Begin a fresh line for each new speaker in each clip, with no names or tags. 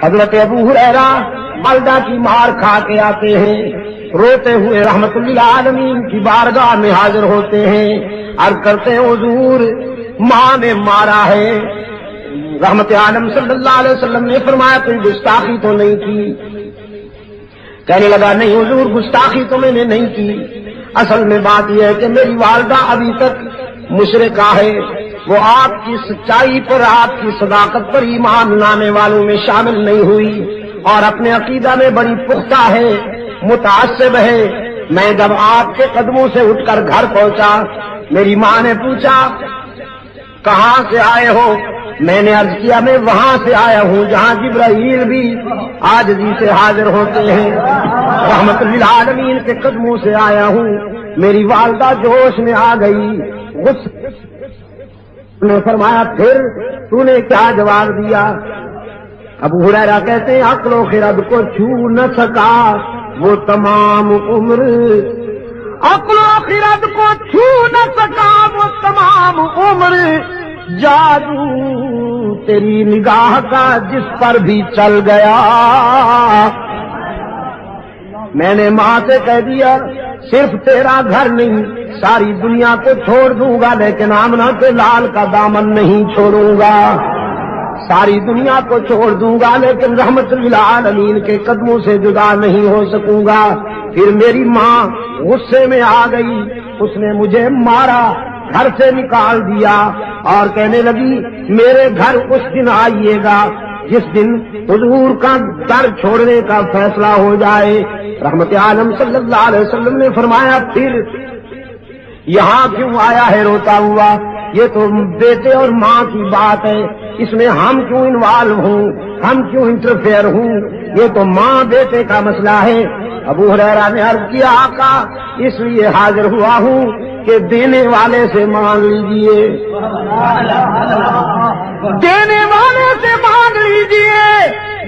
حضرت ابو ہریرہ والدہ کی مار کھا کے آتے ہیں، روتے ہوئے رحمت للعالمین کی بارگاہ میں حاضر ہوتے ہیں، عرض کرتے ہیں حضور ماں نے مارا ہے۔ رحمت عالم صلی اللہ علیہ وسلم نے فرمایا کوئی گستاخی تو نہیں کی؟ کہنے لگا نہیں حضور گستاخی تو میں نے نہیں کی، اصل میں بات یہ ہے کہ میری والدہ ابھی تک مشرکہ ہے، وہ آپ کی سچائی پر، آپ کی صداقت پر ایمان لانے والوں میں شامل نہیں ہوئی، اور اپنے عقیدہ میں بڑی پختہ ہے، متعصب ہے۔ میں جب آپ کے قدموں سے اٹھ کر گھر پہنچا، میری ماں نے پوچھا کہاں سے آئے ہو؟ میں نے عرض کیا میں وہاں سے آیا ہوں جہاں جبرائیل بھی عاجزی سے حاضر ہوتے ہیں، رحمت للعالمین کے قدموں سے آیا ہوں۔ میری والدہ جوش میں آ گئی، نے فرمایا پھر تو نے کیا جواب دیا؟ ابو ہریرہ کہتے ہیں عقل و خرد کو چھو نہ سکا وہ تمام عمر، عقل و خرد کو چھو نہ سکا وہ تمام عمر، جادو تیری نگاہ کا جس پر بھی چل گیا۔ میں نے ماں سے کہہ دیا صرف تیرا گھر نہیں ساری دنیا کو چھوڑ دوں گا، لیکن آمنہ کے لال کا دامن نہیں چھوڑوں گا، ساری دنیا کو چھوڑ دوں گا لیکن رحمت للعالمین کے قدموں سے جدا نہیں ہو سکوں گا۔ پھر میری ماں غصے میں آ گئی، اس نے مجھے مارا، گھر سے نکال دیا اور کہنے لگی میرے گھر اس دن آئیے گا جس دن حضور کا در چھوڑنے کا فیصلہ ہو جائے۔ رحمت عالم صلی اللہ علیہ وسلم نے فرمایا پھر یہاں کیوں آیا ہے روتا ہوا؟ یہ تو بیٹے اور ماں کی بات ہے، اس میں ہم کیوں انوالو ہوں، ہم کیوں انٹرفیئر ہوں؟ یہ تو ماں بیٹے کا مسئلہ ہے۔ ابو ہریرہ نے عرض کیا آقا اس لیے حاضر ہوا ہوں کہ دینے والے سے مانگ لیجئے، دینے والے سے مانگ لیجئے،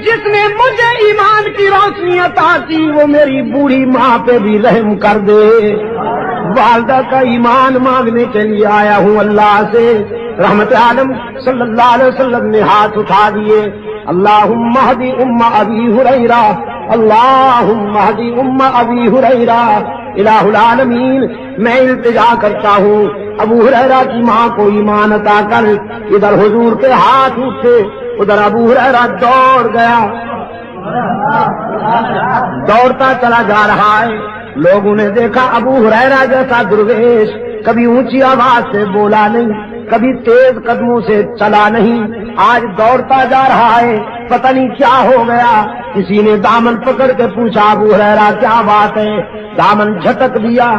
جس نے مجھے ایمان کی روشنی عطا کی وہ میری بوڑھی ماں پہ بھی رحم کر دے۔ والدہ کا ایمان مانگنے کے لیے آیا ہوں اللہ سے۔ رحمت عالم صلی اللہ علیہ وسلم نے ہاتھ اٹھا دیے، اللہم اہدی ام ابی ہریرہ، اللہم اہدی ام ابی ہریرہ۔ الہ العالمین میں التجا کرتا ہوں ابو ہریرہ کی ماں کو ایمان عطا کر۔ ادھر حضور کے ہاتھ اٹھے، ادھر ابو ہریرہ دوڑ گیا، دوڑتا چلا جا رہا ہے۔ لوگوں نے دیکھا ابو ہریرہ جیسا درویش کبھی اونچی آواز سے بولا نہیں، کبھی تیز قدموں سے چلا نہیں، آج دوڑتا جا رہا ہے، پتہ نہیں کیا ہو گیا۔ کسی نے دامن پکڑ کے پوچھا ابو ہریرہ کیا بات ہے؟ دامن جھٹک دیا،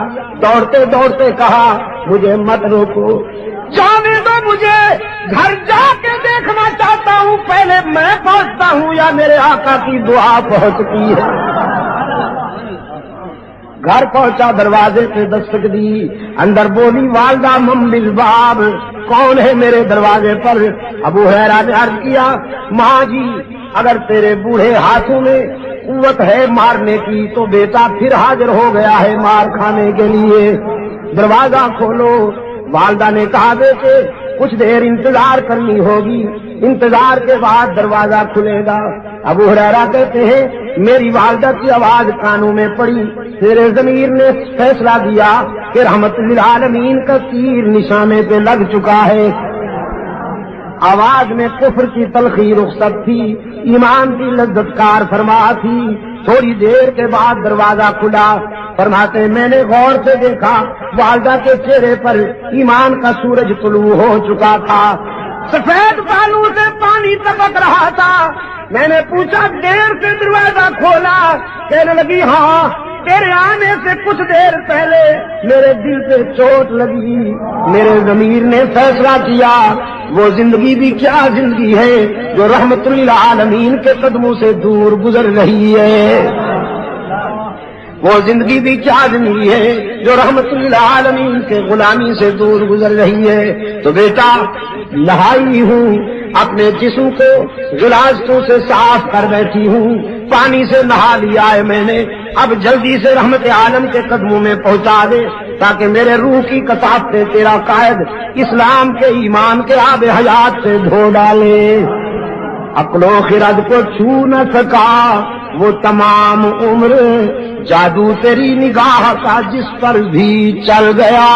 دوڑتے دوڑتے کہا مجھے مت روکو، جانے دو، مجھے گھر جا کے دیکھنا چاہتا ہوں، پہلے میں پہنچتا ہوں یا میرے آقا کی دعا پہنچتی ہے۔ گھر پہنچا، دروازے پہ دستک دی، اندر بولی والدہ من بالباب، کون ہے میرے دروازے پر؟ ابو ہریرہ نے عرض کیا ماں جی اگر تیرے بوڑھے ہاتھوں میں قوت ہے مارنے کی تو بیٹا پھر حاضر ہو گیا ہے مار کھانے کے لیے، دروازہ کھولو۔ والدہ نے کہا بیٹے کچھ دیر انتظار کرنی ہوگی، انتظار کے بعد دروازہ کھلے گا۔ ابو ہریرہ کہتے ہیں میری والدہ کی آواز کانوں میں پڑی، میرے ضمیر نے فیصلہ دیا کہ رحمت للعالمین کا تیر نشانے پہ لگ چکا ہے۔ آواز میں کفر کی تلخی رخصت تھی، ایمان کی لذت کار فرما تھی۔ تھوڑی دیر کے بعد دروازہ کھلا، فرماتے میں نے غور سے دیکھا والدہ کے چہرے پر ایمان کا سورج طلوع ہو چکا تھا، سفید بالوں سے پانی ٹپک رہا تھا۔ میں نے پوچھا دیر سے دروازہ کھولا؟ کہنے لگی ہاں تیرے آنے سے کچھ دیر پہلے میرے دل پہ چوٹ لگی، میرے ضمیر نے فیصلہ کیا وہ زندگی بھی کیا زندگی ہے جو رحمت للعالمین کے قدموں سے دور گزر رہی ہے، وہ زندگی بھی کیا زندگی ہے جو رحمت للعالمین کے غلامی سے دور گزر رہی ہے۔ تو بیٹا نہائی ہوں، اپنے جسم کو غلاظتوں سے صاف کر بیٹھی ہوں، پانی سے نہا لیا ہے میں نے، اب جلدی سے رحمت عالم کے قدموں میں پہنچا دے تاکہ میرے روح کی کثافت تیرا قائد اسلام کے ایمان کے آب حیات سے دھو ڈالے۔ عقل و خرد کو چھو نہ سکا وہ تمام عمر، جادو تیری نگاہ کا جس پر بھی چل گیا۔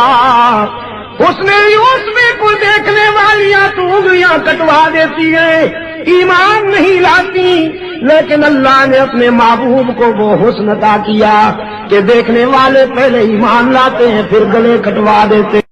اس نے یوسف کو دیکھنے والیاں تو انگلیاں کٹوا دیتی ہیں، ایمان نہیں لاتی، لیکن اللہ نے اپنے محبوب کو وہ حسن عطا کیا کہ دیکھنے والے پہلے ایمان لاتے ہیں پھر گلے کٹوا دیتے ہیں۔